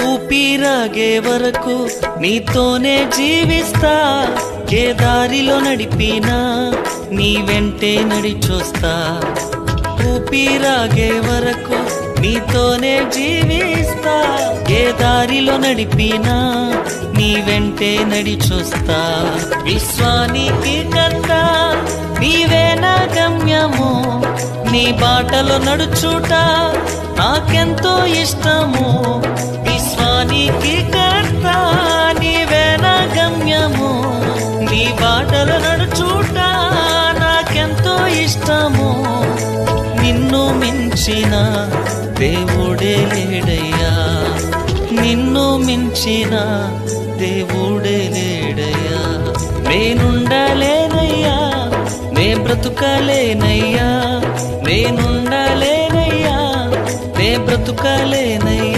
ఊపిరాగే వరకు నీతోనే జీవిస్తా, ఏ దారిలో నడిపినా నీ వెంటే నడిచొస్తా. ఊపిరాగే వరకు నీతోనే జీవిస్తా, ఏ దారిలో నడిపినా నీ వెంటే నడిచొస్తా. విశ్వానికి కర్త నీవే నా గమ్యము, నీ బాటలో నడుచుట నాకెంతో ఇష్టము. విశ్వానికి కర్త నీవే నా గమ్యము, నీ బాటలో నడుచుట నాకెంతో ఇష్టము. నిన్ను మించిన దేవుడే లేడయ్యా, నిన్ను మించిన దేవుడే లేడయ్యా. నేనుండలేనయ్యా, నే బ్రతుకలేనయ్యా, నేనుండలేనయ్యా, నే బ్రతుకలేనయ్యా.